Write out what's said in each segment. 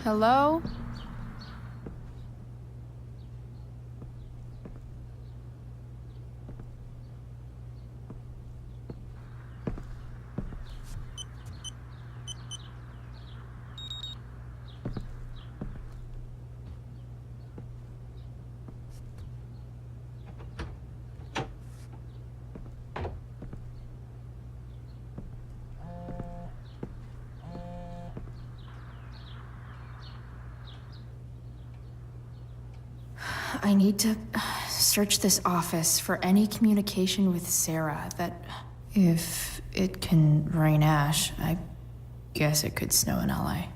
Hello? I need to search this office for any communication with Sarah that... If it can rain ash, I guess it could snow in LA.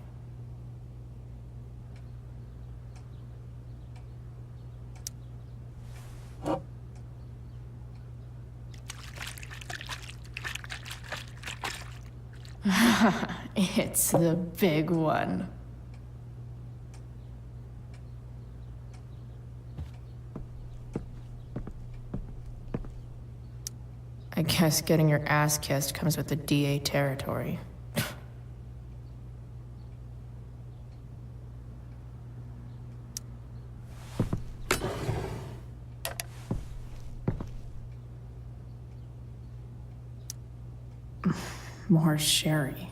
It's the big one. I guess getting your ass kissed comes with the DA territory. More sherry.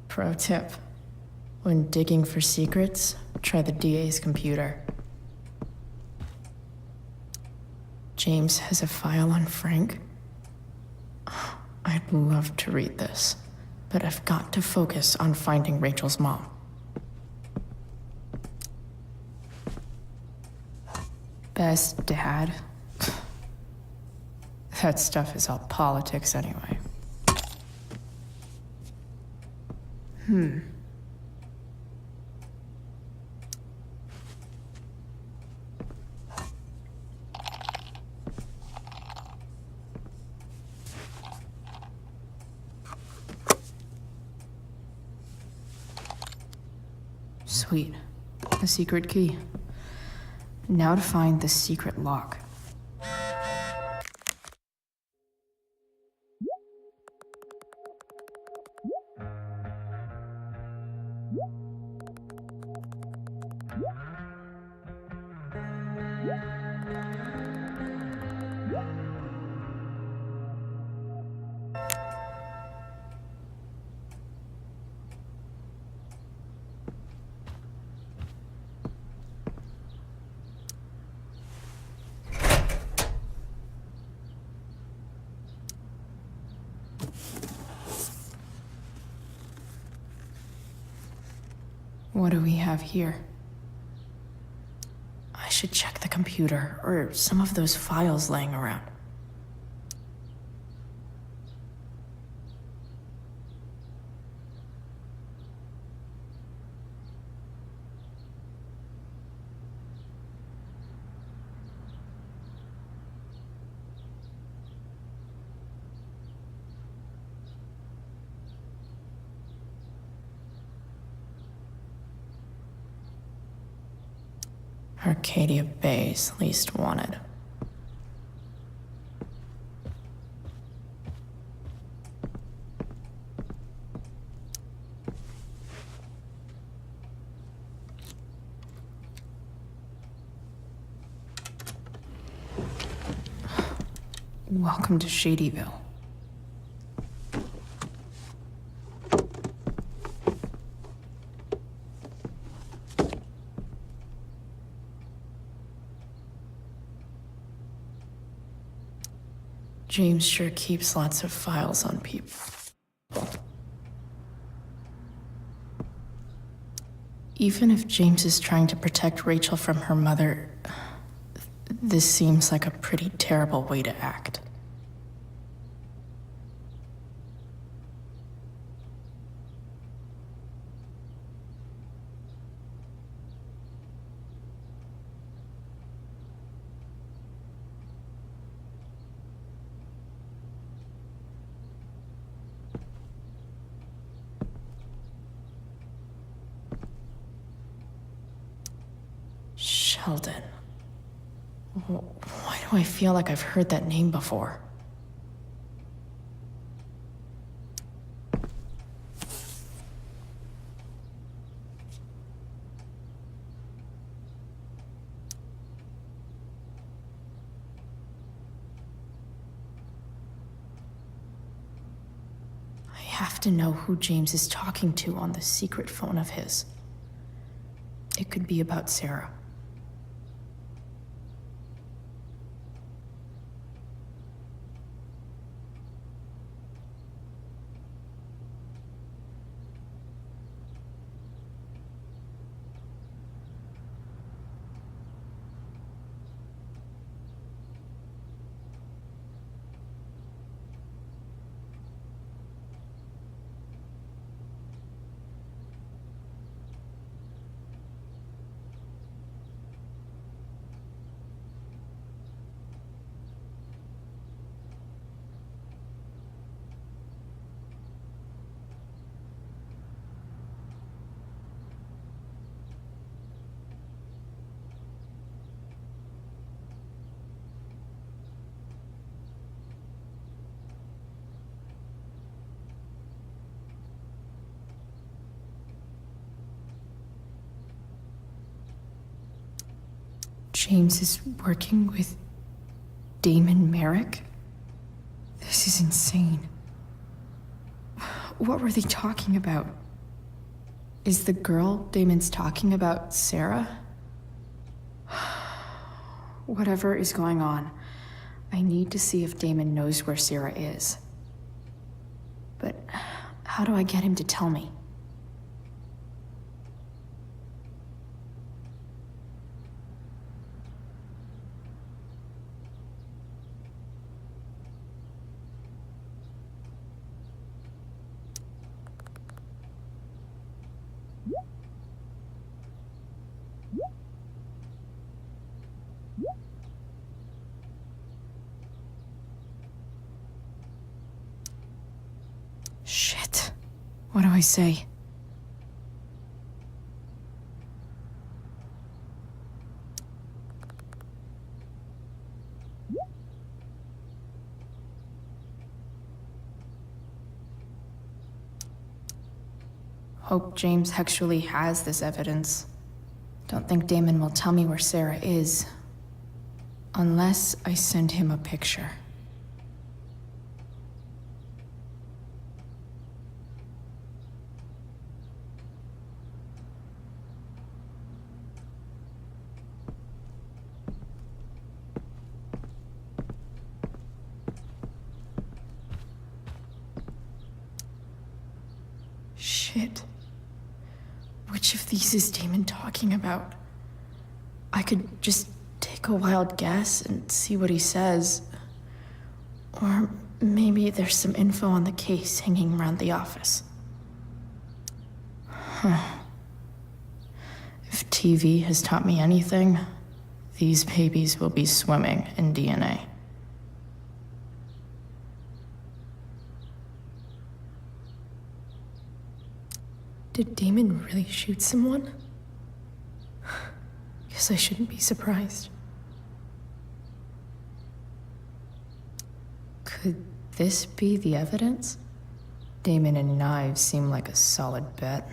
Pro tip: when digging for secrets, try the DA's computer. James has a file on Frank. I'd love to read this, but I've got to focus on finding Rachel's mom. Best dad? That stuff is all politics anyway. Sweet. A secret key. Now to find the secret lock. What do we have here? I should check the computer or some of those files laying around. Arcadia Bay's least wanted. Welcome to Shadyville. James sure keeps lots of files on people. Even if James is trying to protect Rachel from her mother, this seems like a pretty terrible way to act. Sheldon. Why do I feel like I've heard that name before? I have to know who James is talking to on the secret phone of his. It could be about Sarah. James is working with Damon Merrick? This is insane. What were they talking about? Is the girl Damon's talking about Sarah? Whatever is going on, I need to see if Damon knows where Sarah is. But how do I get him to tell me? Shit. What do I say? Hope James actually has this evidence. Don't think Damon will tell me where Sarah is. Unless I send him a picture. Shit. Which of these is Damon talking about? I could just take a wild guess and see what he says. Or maybe there's some info on the case hanging around the office. If TV has taught me anything, these babies will be swimming in DNA. Did Damon really shoot someone? Guess I shouldn't be surprised. Could this be the evidence? Damon and knives seem like a solid bet.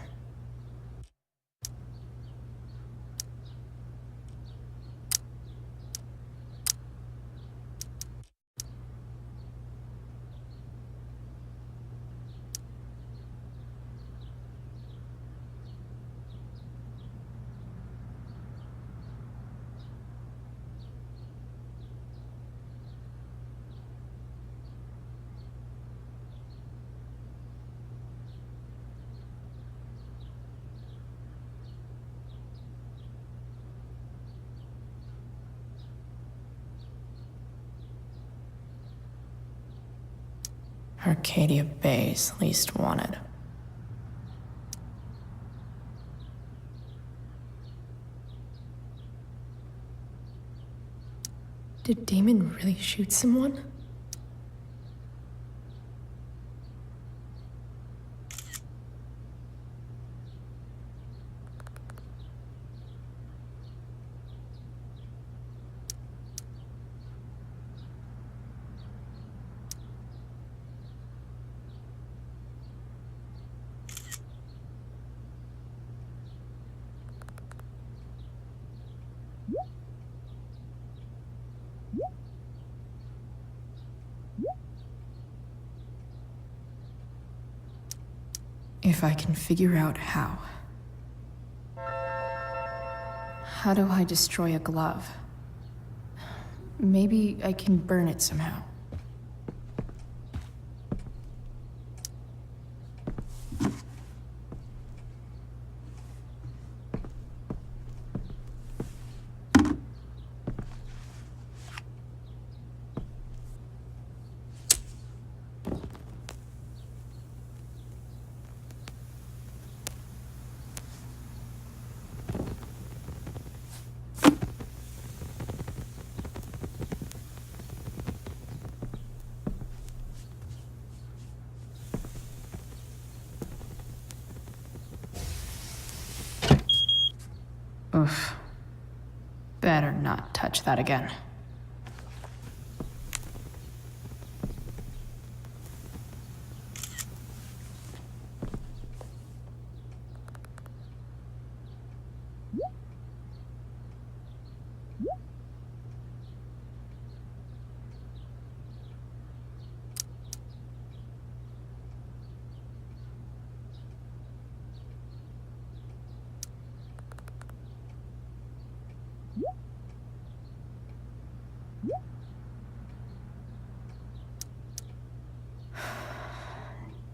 Arcadia Bay's least wanted. Did Damon really shoot someone? If I can figure out how. How do I destroy a glove? Maybe I can burn it somehow. Oof. Better not touch that again.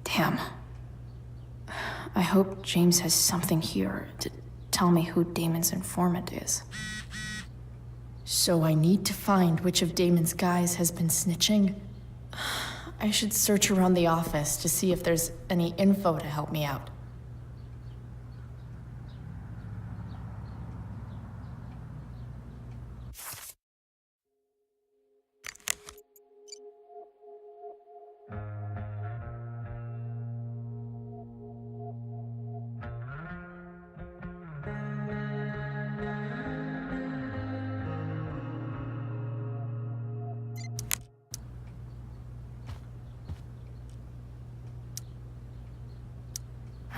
Damn. I hope James has something here to tell me who Damon's informant is. So I need to find which of Damon's guys has been snitching. I should search around the office to see if there's any info to help me out.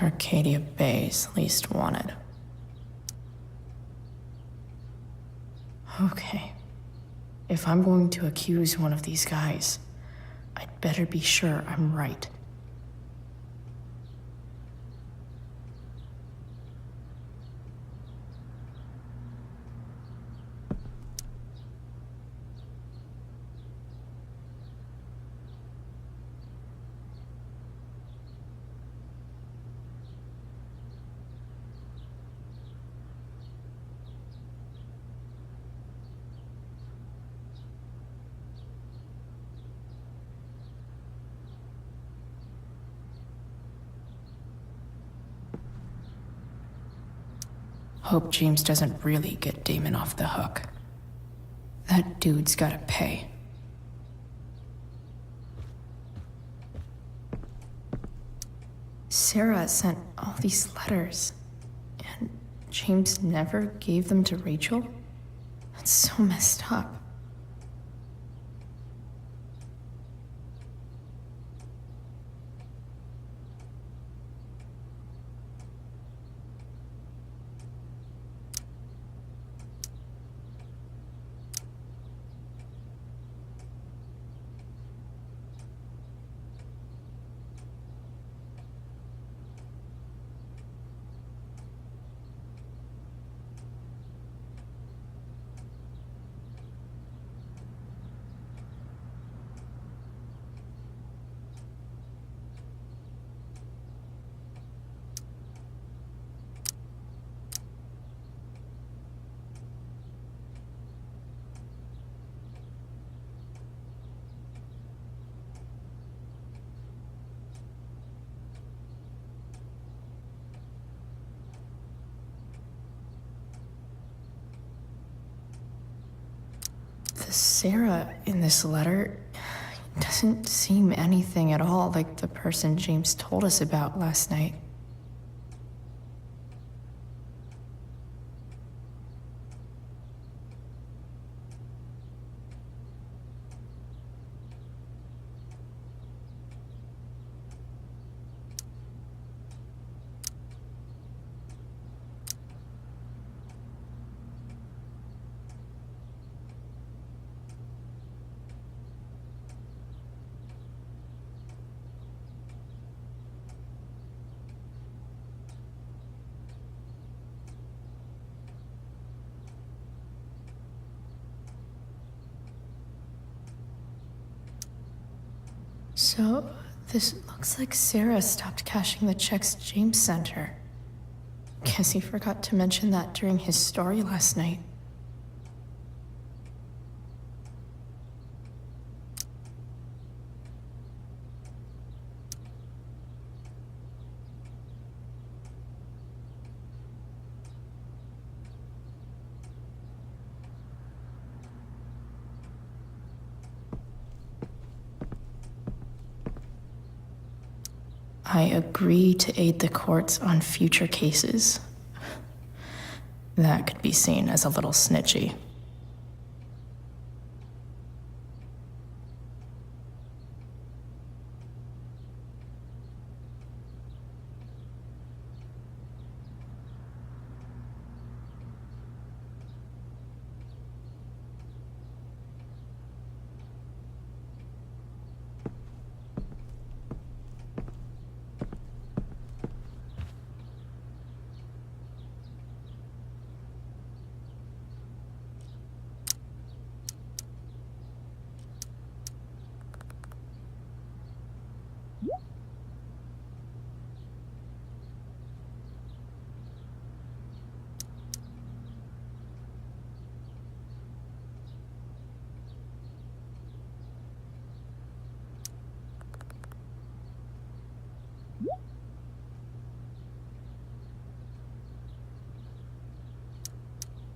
Arcadia Bay's least wanted. Okay. If I'm going to accuse one of these guys, I'd better be sure I'm right. Hope James doesn't really get Damon off the hook. That dude's gotta pay. Sarah sent all these letters, and James never gave them to Rachel? That's so messed up. The Sarah in this letter doesn't seem anything at all like the person James told us about last night. So, this looks like Sarah stopped cashing the checks James sent her. Guess he forgot to mention that during his story last night. I agree to aid the courts on future cases. That could be seen as a little snitchy.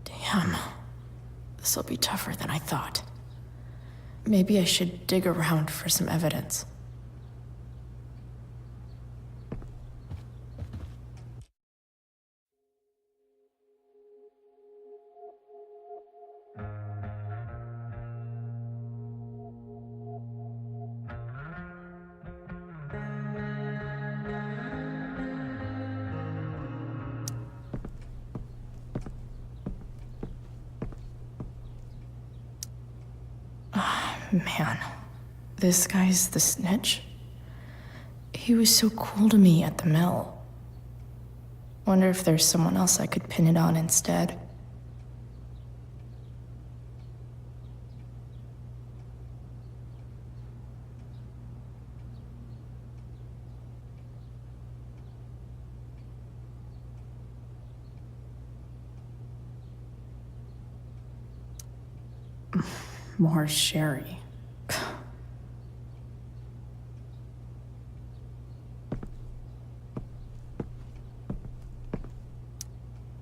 Damn. This'll be tougher than I thought. Maybe I should dig around for some evidence. Man, this guy's the snitch? He was so cool to me at the mill. Wonder if there's someone else I could pin it on instead. More sherry.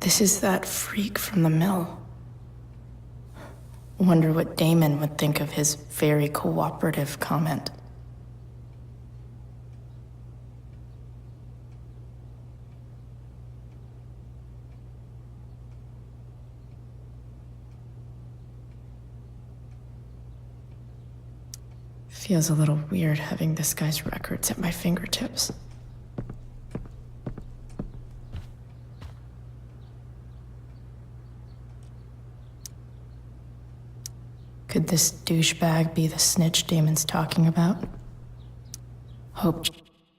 This is that freak from the mill. Wonder what Damon would think of his very cooperative comment. Feels a little weird having this guy's records at my fingertips. Could this douchebag be the snitch Damon's talking about? Hope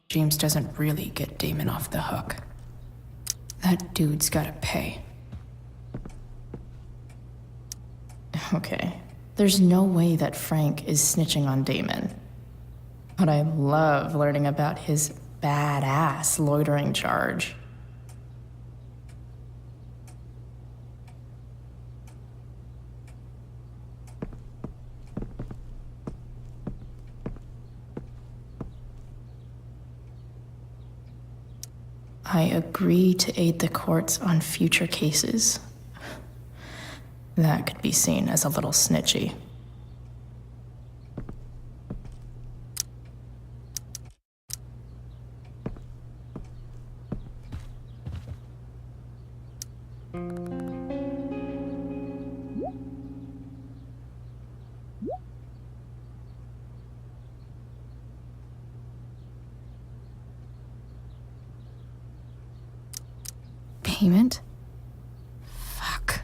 James doesn't really get Damon off the hook. That dude's gotta pay. Okay, there's no way that Frank is snitching on Damon. But I love learning about his badass loitering charge. I agree to aid the courts on future cases. That could be seen as a little snitchy. Payment? Fuck.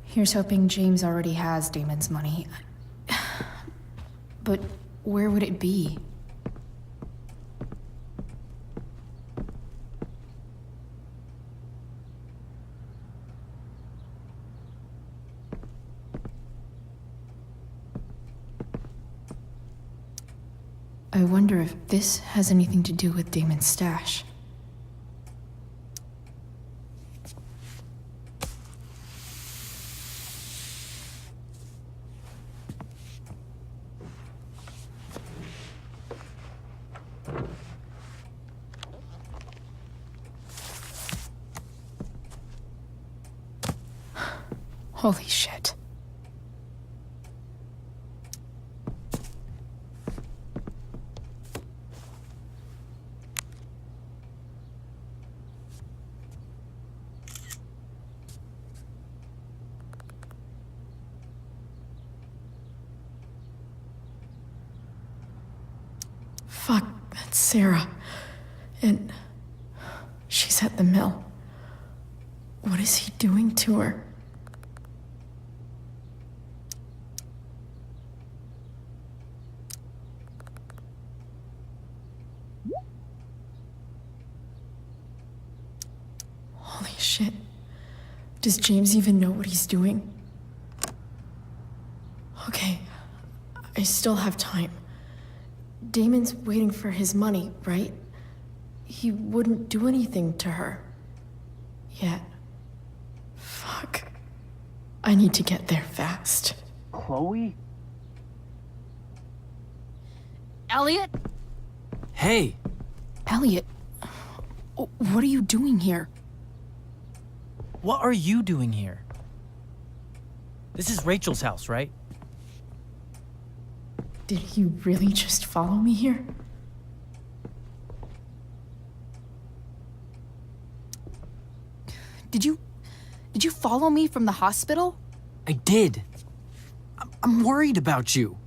Here's hoping James already has Damon's money. But where would it be? I wonder if this has anything to do with Damon's stash. Holy shit. Fuck, that's Sarah. And she's at the mill. What is he doing to her? Holy shit. Does James even know what he's doing? Okay, I still have time. Damon's waiting for his money, right? He wouldn't do anything to her. Yet. Fuck. I need to get there fast. Chloe? Elliot? Hey! Elliot, what are you doing here? What are you doing here? This is Rachel's house, right? Did he really just follow me here? Did you follow me from the hospital? I did. I'm worried about you.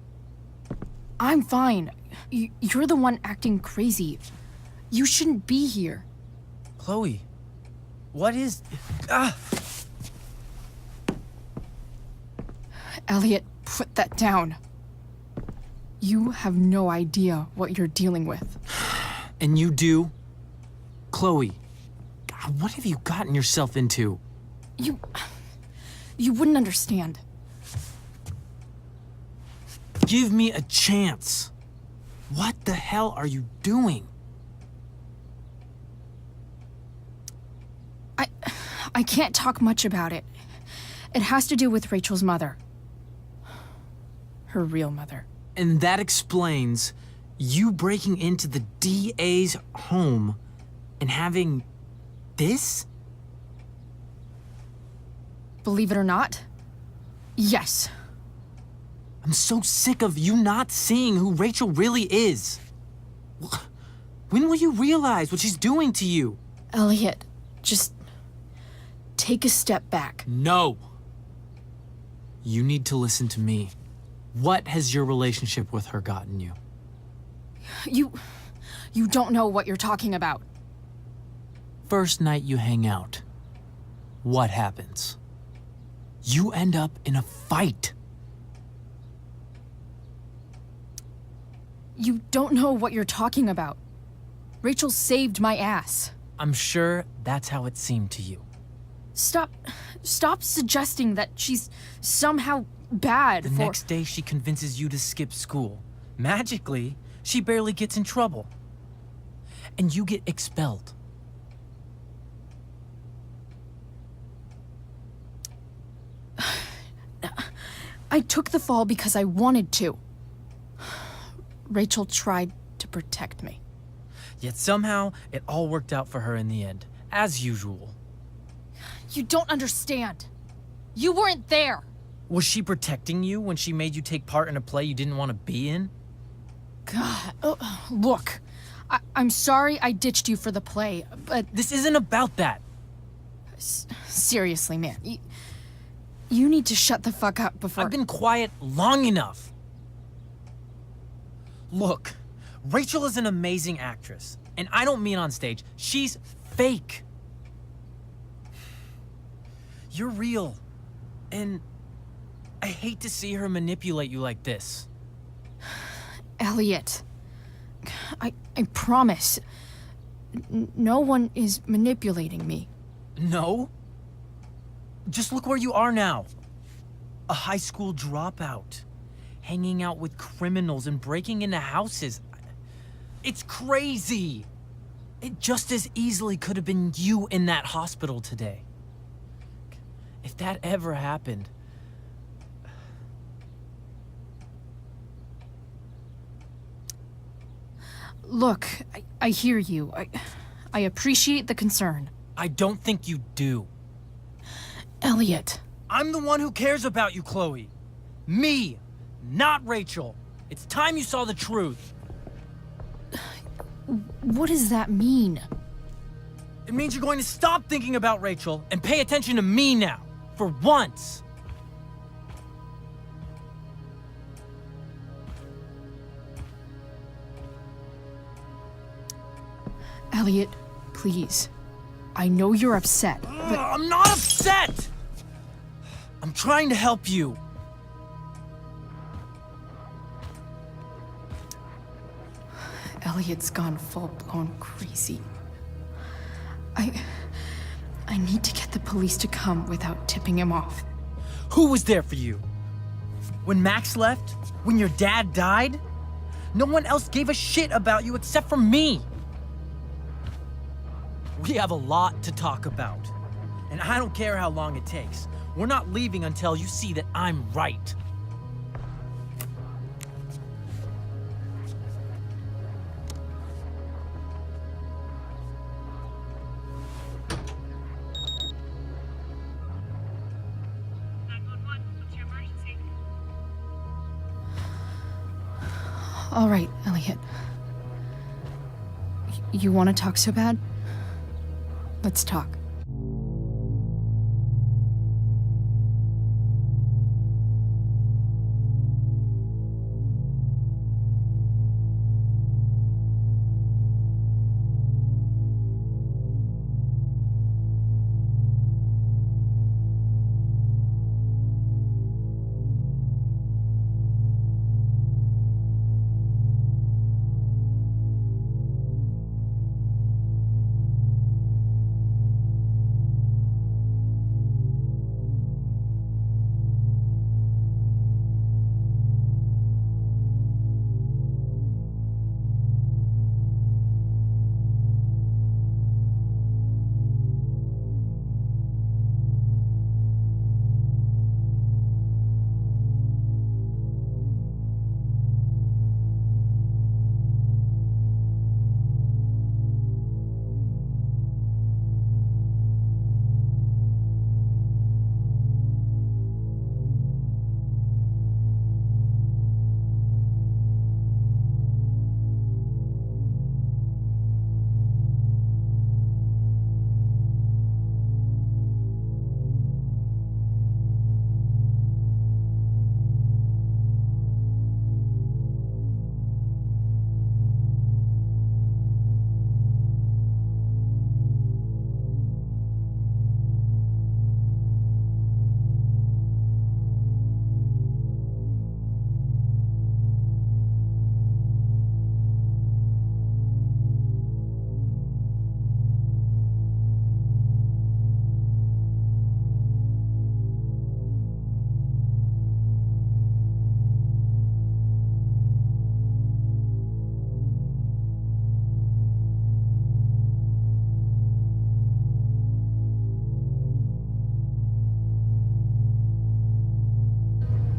I'm fine. You're the one acting crazy. You shouldn't be here. Chloe, what is... Ah! Elliot, put that down. You have no idea what you're dealing with. And you do? Chloe, God, what have you gotten yourself into? You wouldn't understand. Give me a chance. What the hell are you doing? I can't talk much about it. It has to do with Rachel's mother. Her real mother. And that explains you breaking into the DA's home and having this? Believe it or not, yes. I'm so sick of you not seeing who Rachel really is. When will you realize what she's doing to you? Elliot, just take a step back. No. You need to listen to me. What has your relationship with her gotten you? You don't know what you're talking about. First night you hang out, what happens? You end up in a fight. You don't know what you're talking about. Rachel saved my ass. I'm sure that's how it seemed to you. Stop suggesting that she's somehow bad The for— next day she convinces you to skip school. Magically, she barely gets in trouble. And you get expelled. I took the fall because I wanted to. Rachel tried to protect me. Yet somehow, it all worked out for her in the end, as usual. You don't understand. You weren't there. Was she protecting you when she made you take part in a play you didn't want to be in? God, look. I'm sorry I ditched you for the play, but This isn't about that. seriously, man. You need to shut the fuck up before— I've been quiet long enough. Look, Rachel is an amazing actress, and I don't mean on stage. She's fake. You're real, and I hate to see her manipulate you like this. Elliot, I promise. No one is manipulating me. No? Just look where you are now. A high school dropout. Hanging out with criminals and breaking into houses. It's crazy. It just as easily could have been you in that hospital today. If that ever happened... Look, I hear you. I appreciate the concern. I don't think you do. Elliot. I'm the one who cares about you, Chloe. Me, not Rachel. It's time you saw the truth. What does that mean? It means you're going to stop thinking about Rachel and pay attention to me now, for once. Elliot, please. I know you're upset, but... I'm not upset! I'm trying to help you. Elliot's gone full-blown crazy. I need to get the police to come without tipping him off. Who was there for you? When Max left? When your dad died? No one else gave a shit about you except for me. We have a lot to talk about. And I don't care how long it takes. We're not leaving until you see that I'm right. All right, Elliot. You want to talk so bad? Let's talk.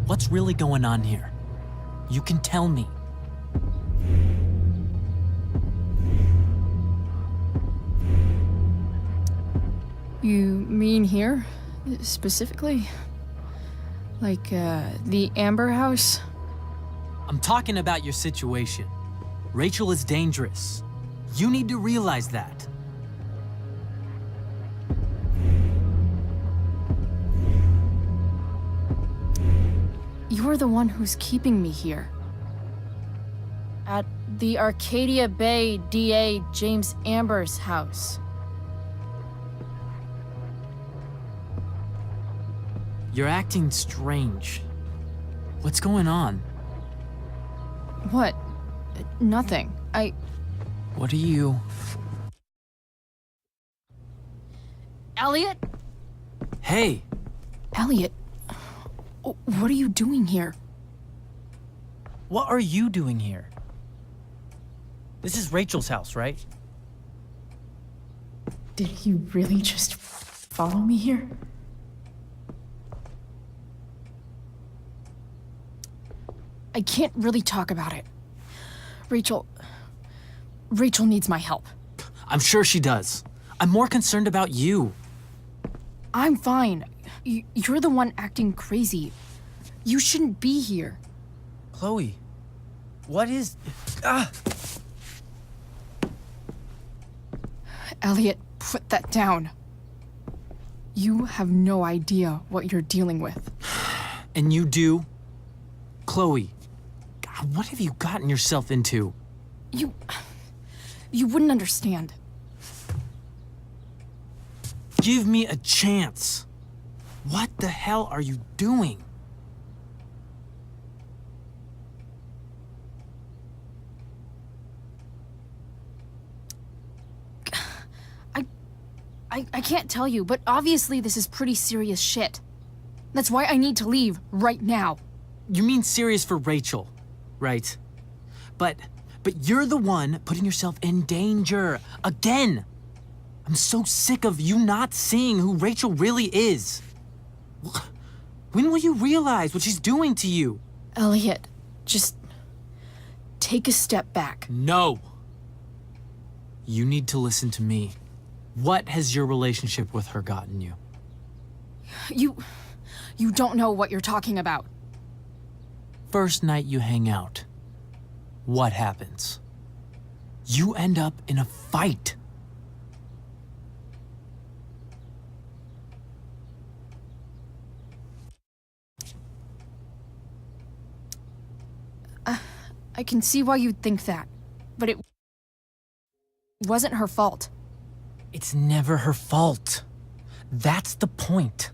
What's really going on here? You can tell me. You mean here? Specifically? Like, the Amber House? I'm talking about your situation. Rachel is dangerous. You need to realize that. You're the one who's keeping me here. At the Arcadia Bay DA James Amber's house. You're acting strange. What's going on? What? Nothing. What are you... Elliot? Hey! Elliot, what are you doing here? What are you doing here? This is Rachel's house, right? Did he really just follow me here? I can't really talk about it. Rachel needs my help. I'm sure she does. I'm more concerned about you. I'm fine. You're the one acting crazy. You shouldn't be here. Chloe, what is... Elliot, put that down. You have no idea what you're dealing with. And you do? Chloe, God, what have you gotten yourself into? You wouldn't understand. Give me a chance. What the hell are you doing? I can't tell you, but obviously this is pretty serious shit. That's why I need to leave right now. You mean serious for Rachel, right? But you're the one putting yourself in danger again. I'm so sick of you not seeing who Rachel really is. When will you realize what she's doing to you? Elliot, just take a step back. No. You need to listen to me. What has your relationship with her gotten you? You don't know what you're talking about. First night you hang out, what happens? You end up in a fight. I can see why you'd think that, but it wasn't her fault. It's never her fault. That's the point.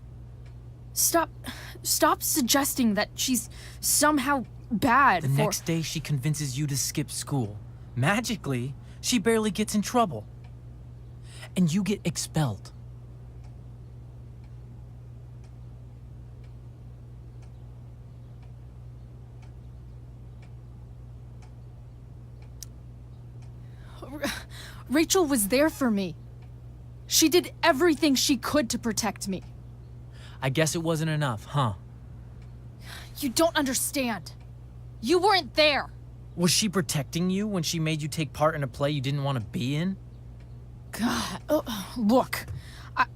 Stop suggesting that she's somehow bad. The next day she convinces you to skip school. Magically, she barely gets in trouble. And you get expelled. Rachel was there for me. She did everything she could to protect me. I guess it wasn't enough, huh? You don't understand. You weren't there. Was she protecting you when she made you take part in a play you didn't want to be in? God, look,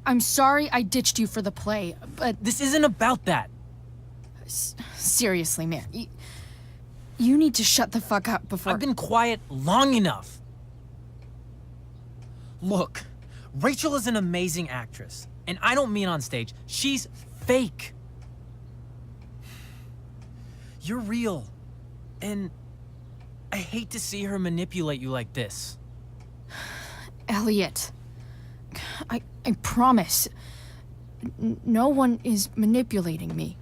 I'm sorry I ditched you for the play, but This isn't about that. seriously, man, you need to shut the fuck up before. I've been quiet long enough. Look, Rachel is an amazing actress, and I don't mean on stage. She's fake. You're real, and I hate to see her manipulate you like this. Elliot, I promise, no one is manipulating me.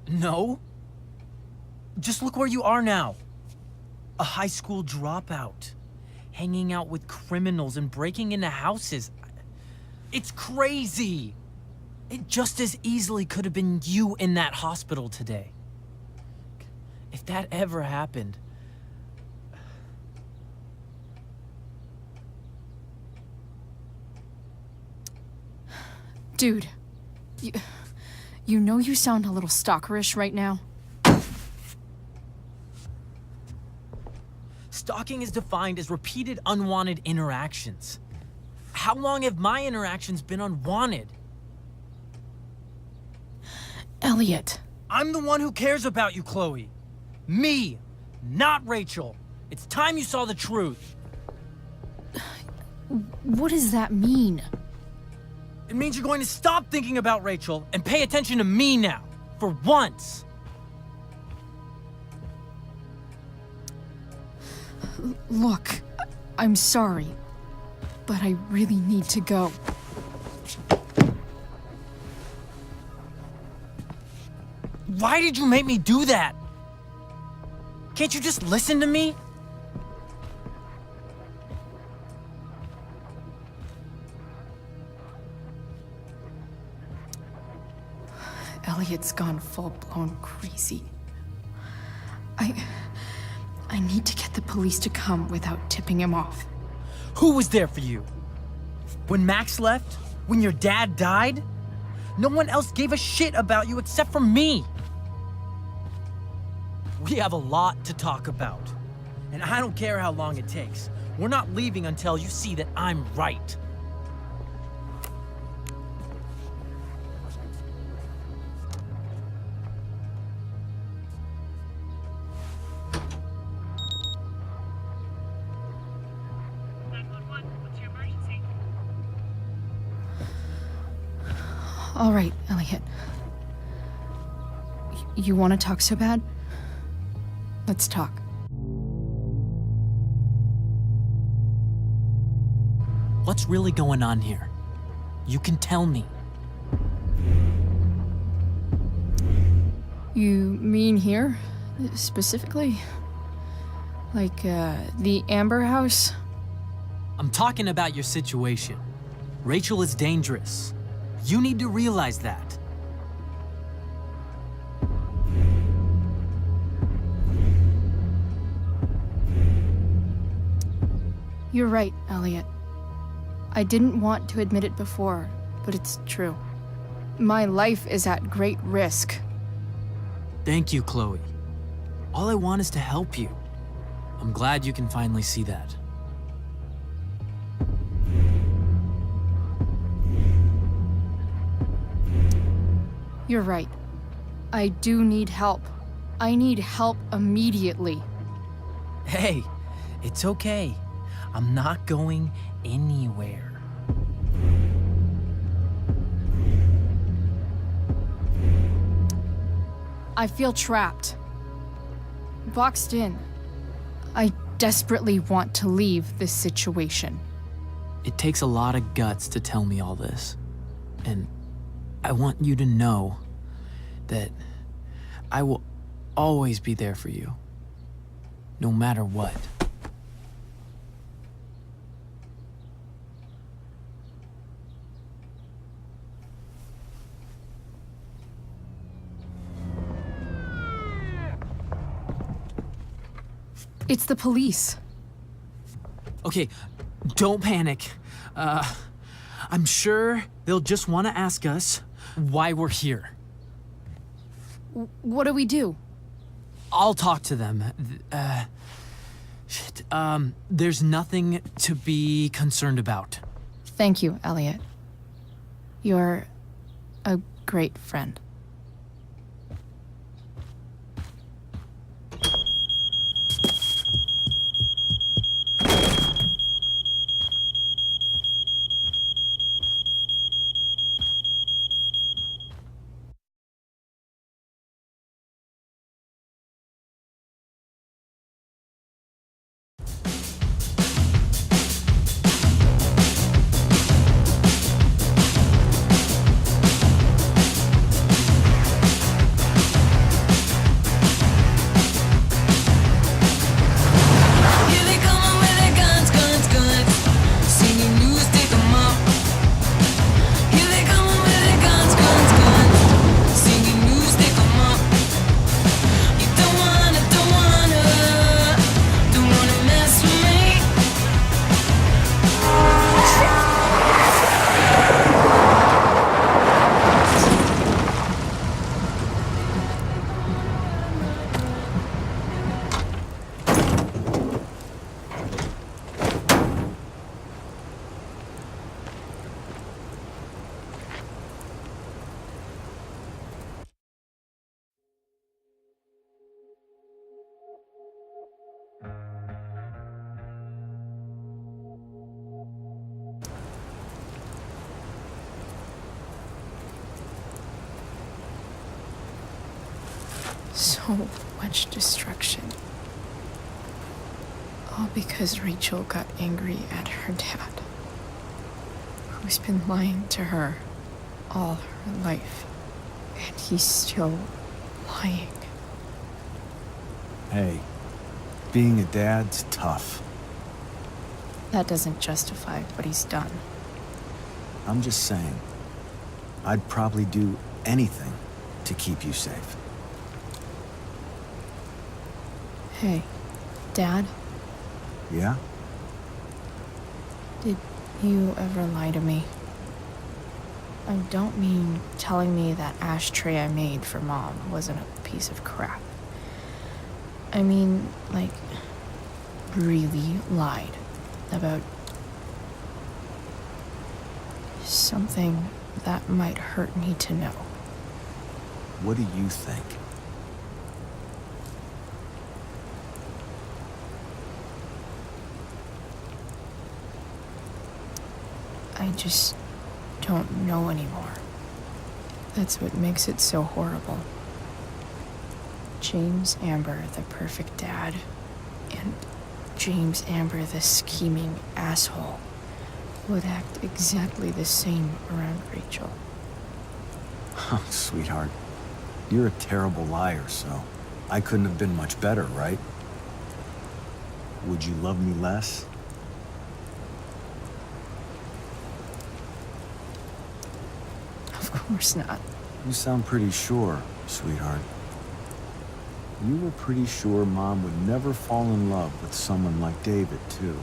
No? Just look where you are now. A high school dropout. Hanging out with criminals and breaking into houses. It's crazy. It just as easily could have been you in that hospital today. If that ever happened... Dude, you know you sound a little stalkerish right now? Stalking is defined as repeated unwanted interactions. How long have my interactions been unwanted? Elliot. I'm the one who cares about you, Chloe. Me, not Rachel. It's time you saw the truth. What does that mean? It means you're going to stop thinking about Rachel and pay attention to me now, for once. Look, I'm sorry, but I really need to go. Why did you make me do that? Can't you just listen to me? Elliot's gone full-blown crazy. I need to get the police to come without tipping him off. Who was there for you? When Max left? When your dad died? No one else gave a shit about you except for me. We have a lot to talk about. And I don't care how long it takes. We're not leaving until you see that I'm right. All right, Elliot. You want to talk so bad? Let's talk. What's really going on here? You can tell me. You mean here? Specifically? Like, the Amber House? I'm talking about your situation. Rachel is dangerous. You need to realize that. You're right, Elliot. I didn't want to admit it before, but it's true. My life is at great risk. Thank you, Chloe. All I want is to help you. I'm glad you can finally see that. You're right. I do need help. I need help immediately. Hey, it's okay. I'm not going anywhere. I feel trapped. Boxed in. I desperately want to leave this situation. It takes a lot of guts to tell me all this. And I want you to know that I will always be there for you, no matter what. It's the police. Okay, don't panic. I'm sure they'll just want to ask us why we're here. What do we do? I'll talk to them. There's nothing to be concerned about. Thank you, Elliot. You're a great friend. So much destruction. All because Rachel got angry at her dad, who's been lying to her all her life. And he's still lying. Hey, being a dad's tough. That doesn't justify what he's done. I'm just saying, I'd probably do anything to keep you safe. Hey, Dad, Yeah? did you ever lie to me? I don't mean telling me that ashtray I made for Mom wasn't a piece of crap. I mean, like, really lied about something that might hurt me to know. What do you think? I just don't know anymore. That's what makes it so horrible. James Amber, the perfect dad, and James Amber, the scheming asshole, would act exactly the same around Rachel. Oh, sweetheart. You're a terrible liar, so I couldn't have been much better, right? Would you love me less? Of course not. You sound pretty sure, sweetheart. You were pretty sure Mom would never fall in love with someone like David, too.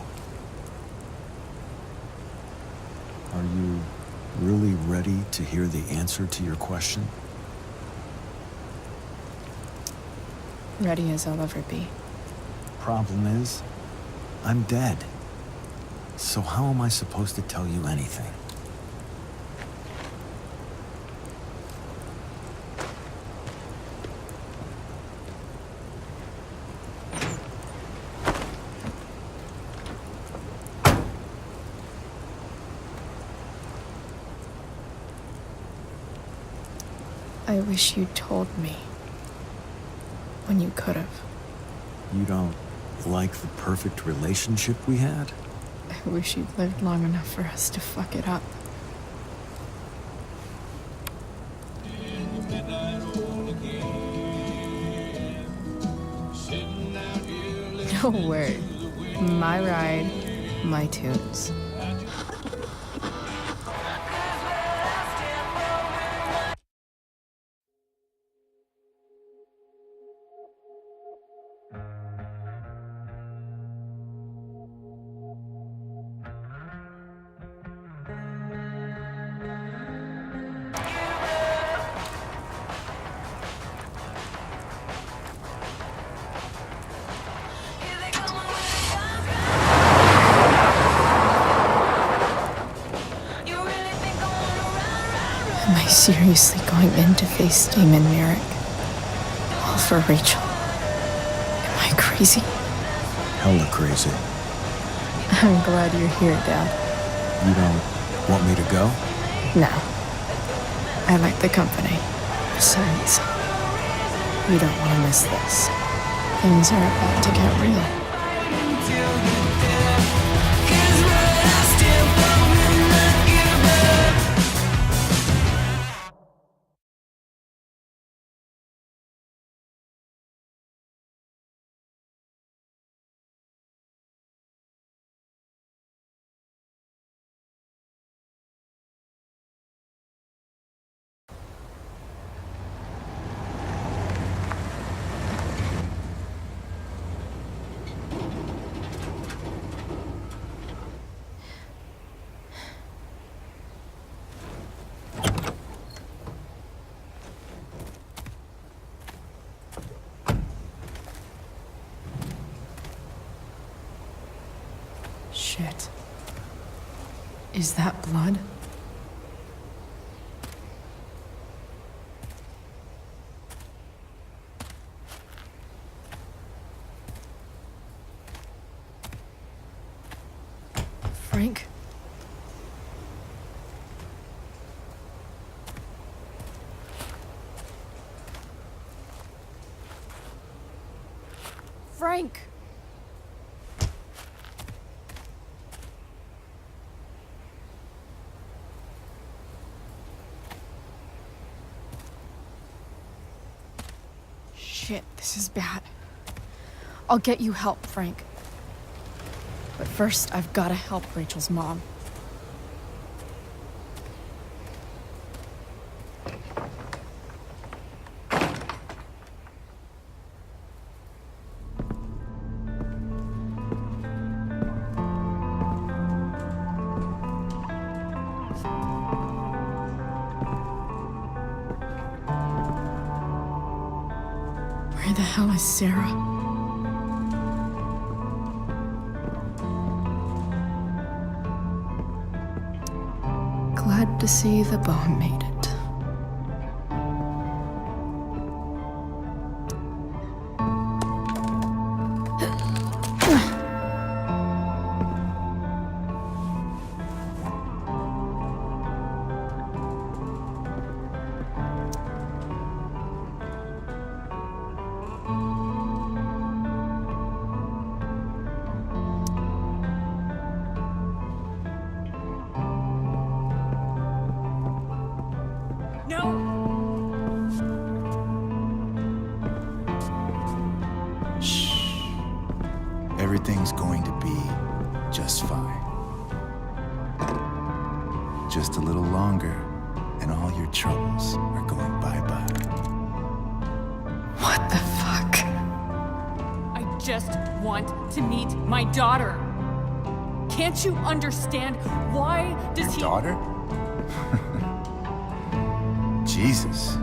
Are you really ready to hear the answer to your question? Ready as I'll ever be. Problem is, I'm dead. So how am I supposed to tell you anything? I wish you'd told me. When you could have. You don't like the perfect relationship we had? I wish you'd lived long enough for us to fuck it up. No word. My ride, my tunes. Am I seriously going in to face Damon Merrick? All for Rachel? Am I crazy? Hella crazy. I'm glad you're here, Dad. You don't want me to go? No. I like the company. Besides, you don't want to miss this. Things are about to get real. Shit. Is that blood? Frank? Frank! Shit, this is bad. I'll get you help, Frank. But first, I've gotta help Rachel's mom. the hell is Sarah? Glad to see the bone made it. Everything's going to be just fine. Just a little longer, and all your troubles are going bye-bye. What the fuck? I just want to meet my daughter. Can't you understand? Why does he... Daughter? Jesus.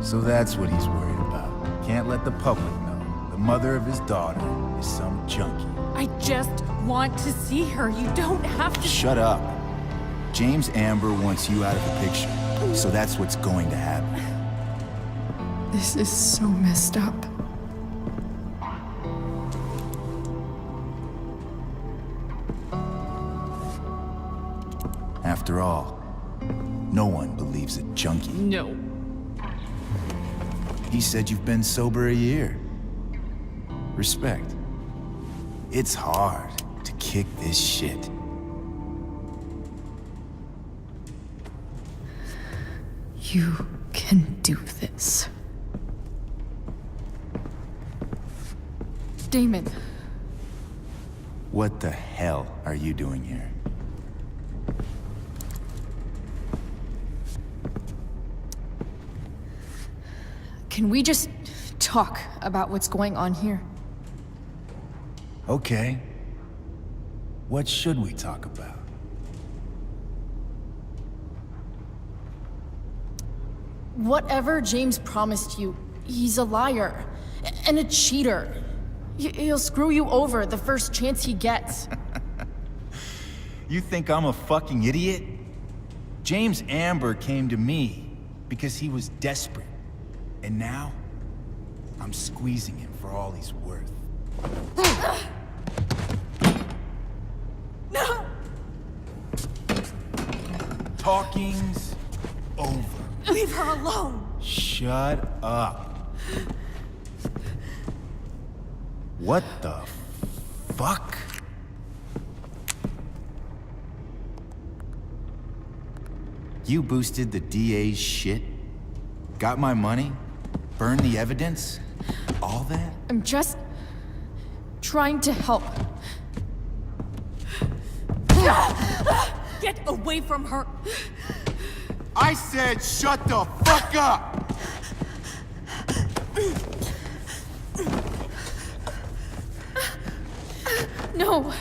So that's what he's worried about. Can't let the public know. The mother of his daughter is some junkie. I just want to see her. You don't have to... Shut up. James Amber wants you out of the picture, so that's what's going to happen. This is so messed up. After all, no one believes a junkie. No. He said you've been sober a year. Respect. It's hard to kick this shit. You can do this. Damon. What the hell are you doing here? Can we just talk about what's going on here? Okay. What should we talk about? Whatever James promised you, he's a liar and a cheater. He'll screw you over the first chance he gets. You think I'm a fucking idiot? James Amber came to me because he was desperate. And now, I'm squeezing him for all he's worth. No! Talking's over. Leave her alone! Shut up. What the fuck? You boosted the DA's shit? Got my money? Burned the evidence? All that? I'm just trying to help. Get away from her! I said shut the fuck up! No.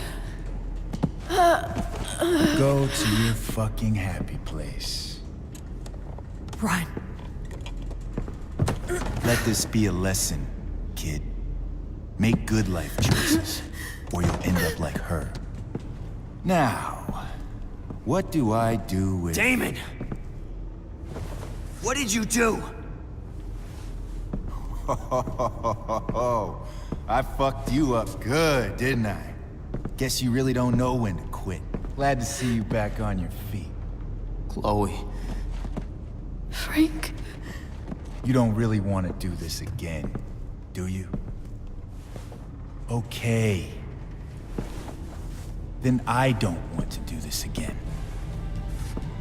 Go to your fucking happy place. Run. Let this be a lesson, kid. Make good life choices, or you'll end up like her. Now, what do I do with... Damon! What did you do? I fucked you up good, didn't I? Guess you really don't know when to quit. Glad to see you back on your feet. Chloe. Frank? You don't really want to do this again, do you? Okay. Then I don't want to do this again.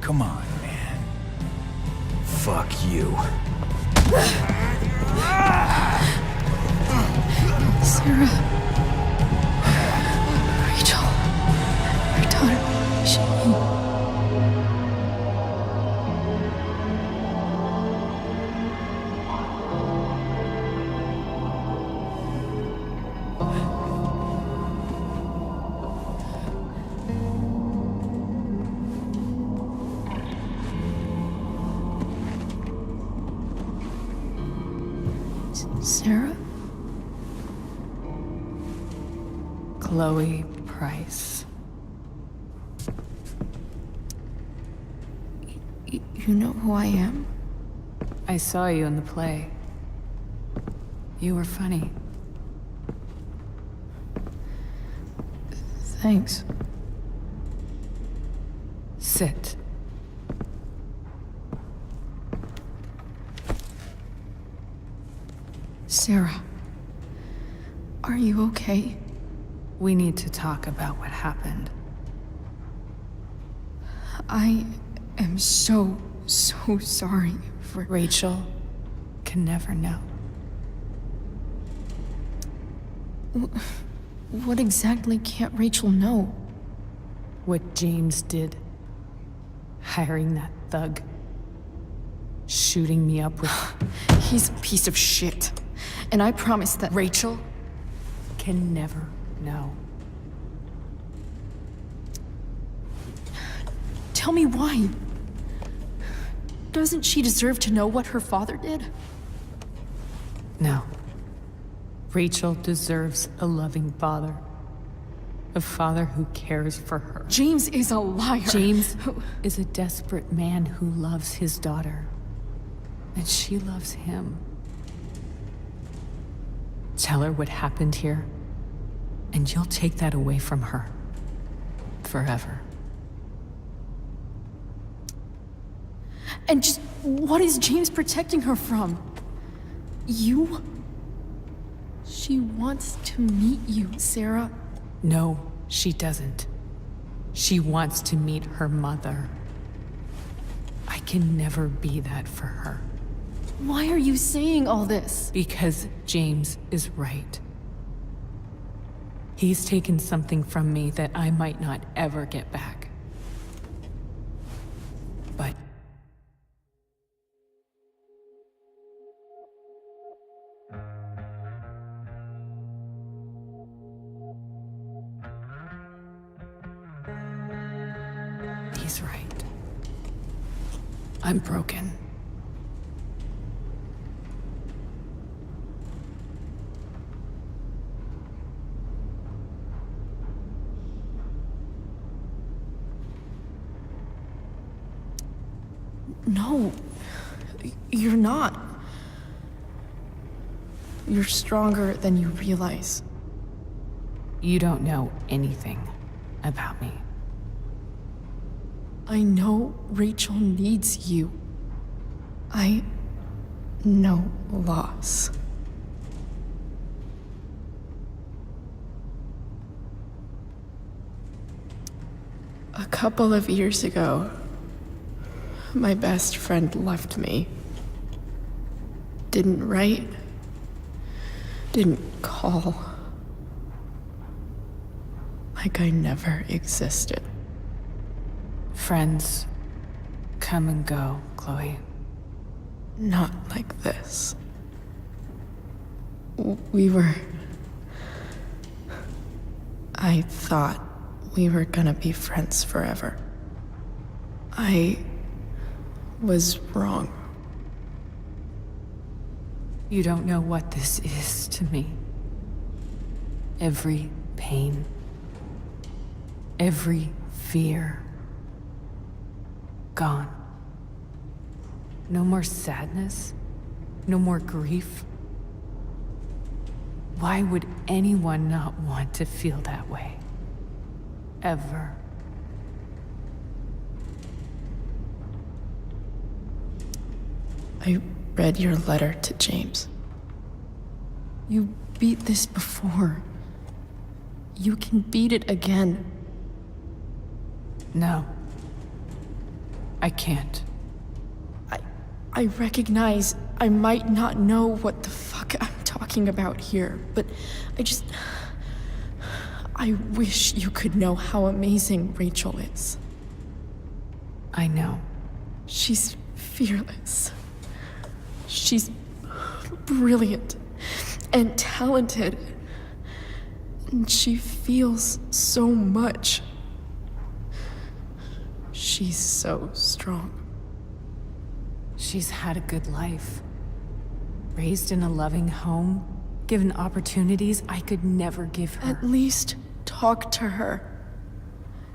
Come on, man. Fuck you. Sarah. Rachel. Her daughter. She... Sarah? Chloe Price. You know who I am? I saw you in the play. You were funny. Thanks. Sit. Sarah, are you okay? We need to talk about what happened. I am so sorry for... Rachel can never know. What exactly can't Rachel know? What James did. Hiring that thug. Shooting me up with... He's a piece of shit. And I promise that... Rachel can never know. Tell me why. Doesn't she deserve to know what her father did? No. Rachel deserves a loving father. A father who cares for her. James is a liar. James is a desperate man who loves his daughter. And she loves him. Tell her what happened here, and you'll take that away from her. Forever. And just what is James protecting her from? You? She wants to meet you, Sarah. No, she doesn't. She wants to meet her mother. I can never be that for her. Why are you saying all this? Because James is right. He's taken something from me that I might not ever get back. But he's right. I'm broken. No, you're not. You're stronger than you realize. You don't know anything about me. I know Rachel needs you. I know loss. A couple of years ago, my best friend left me. Didn't write. Didn't call. Like I never existed. Friends come and go, Chloe. Not like this. We were... I thought we were gonna be friends forever. I was wrong. You don't know what this is to me. Every pain, every fear, gone. No more sadness, no more grief. Why would anyone not want to feel that way? Ever. I read your letter to James. You beat this before. You can beat it again. No. I can't. I recognize I might not know what the fuck I'm talking about here, but I wish you could know how amazing Rachel is. I know. She's fearless. She's brilliant and talented. And she feels so much. She's so strong. She's had a good life. Raised in a loving home, given opportunities I could never give her. At least talk to her.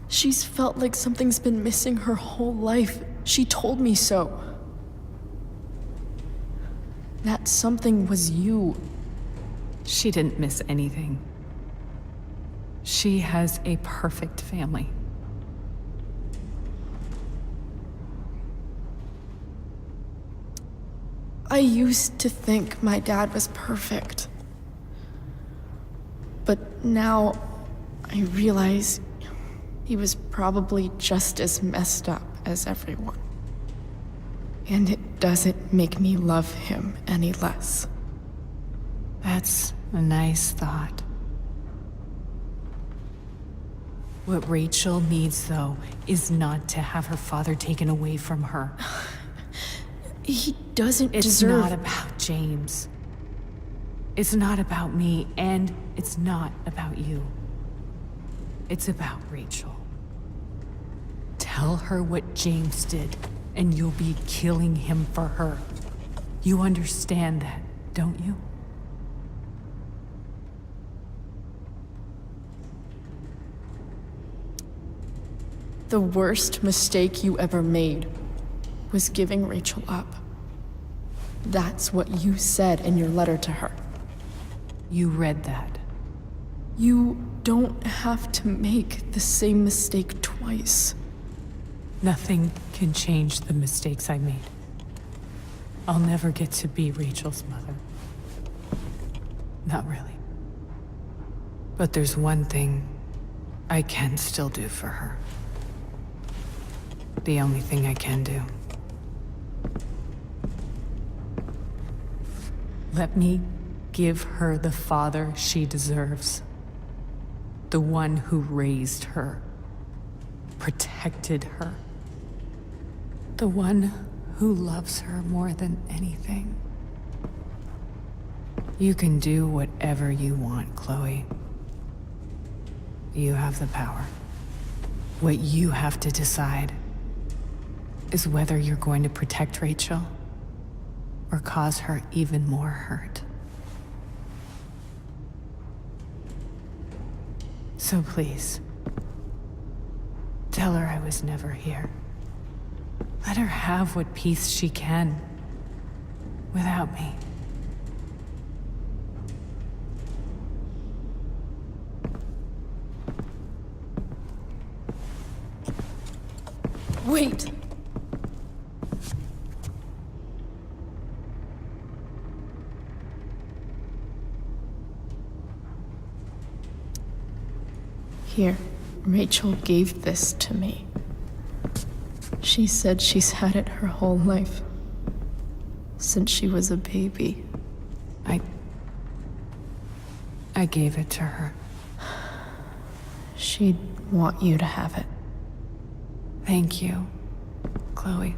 She's felt like something's been missing her whole life. She told me so. That something was you. She didn't miss anything. She has a perfect family. I used to think my dad was perfect. But now I realize he was probably just as messed up as everyone. And it doesn't make me love him any less. That's a nice thought. What Rachel needs, though, is not to have her father taken away from her. He doesn't It's deserve... not about James. It's not about me, and it's not about you. It's about Rachel. Tell her what James did, and you'll be killing him for her. You understand that, don't you? The worst mistake you ever made was giving Rachel up. That's what you said in your letter to her. You read that. You don't have to make the same mistake twice. Nothing can change the mistakes I made. I'll never get to be Rachel's mother. Not really. But there's one thing I can still do for her. The only thing I can do. Let me give her the father she deserves. The one who raised her, protected her. The one who loves her more than anything. You can do whatever you want, Chloe. You have the power. What you have to decide is whether you're going to protect Rachel or cause her even more hurt. So please, tell her I was never here. Let her have what peace she can without me. Wait! Here, Rachel gave this to me. She said she's had it her whole life. Since she was a baby. I gave it to her. She'd want you to have it. Thank you, Chloe.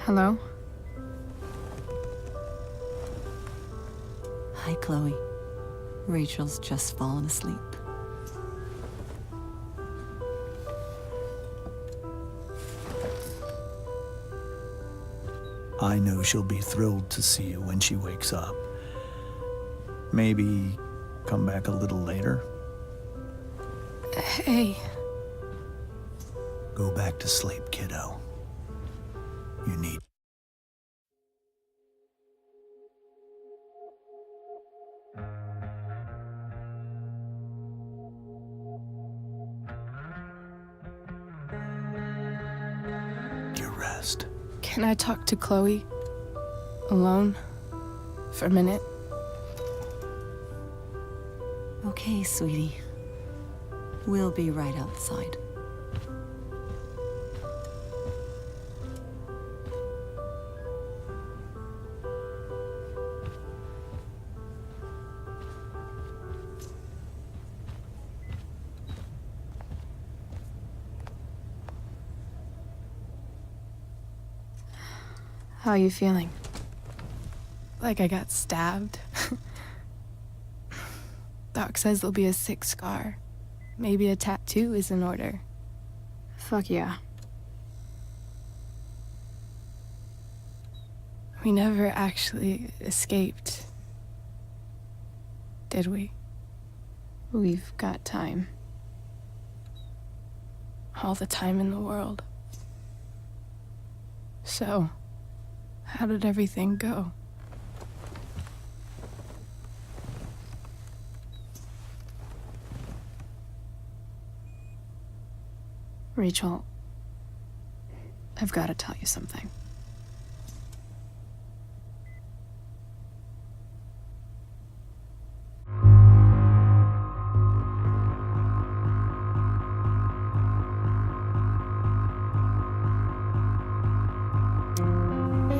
Hello? Hi, Chloe. Rachel's just fallen asleep. I know she'll be thrilled to see you when she wakes up. Maybe come back a little later. Hey. Go back to sleep, kiddo. You need. Your rest. Can I talk to Chloe? Alone? For a minute? Okay, sweetie. We'll be right outside. How you feeling? Like I got stabbed? Doc says there'll be a sick scar. Maybe a tattoo is in order. Fuck yeah. We never actually escaped, did we? We've got time. All the time in the world. So, how did everything go? Rachel, I've got to tell you something.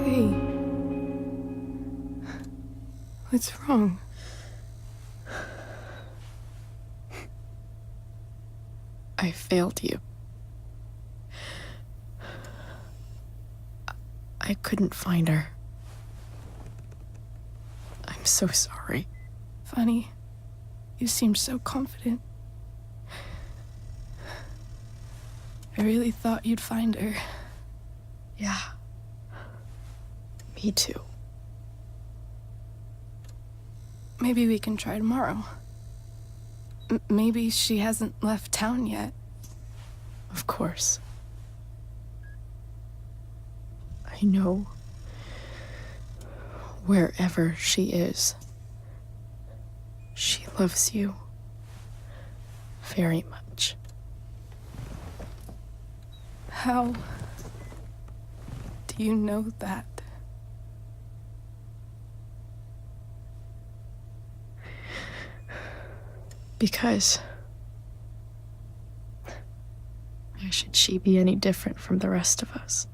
Hey. What's wrong? I failed you. I couldn't find her. I'm so sorry. Funny. You seemed so confident. I really thought you'd find her. Yeah. Me too. Maybe we can try tomorrow. Maybe she hasn't left town yet. Of course. I know. Wherever she is, she loves you very much. How do you know that? Because why should she be any different from the rest of us?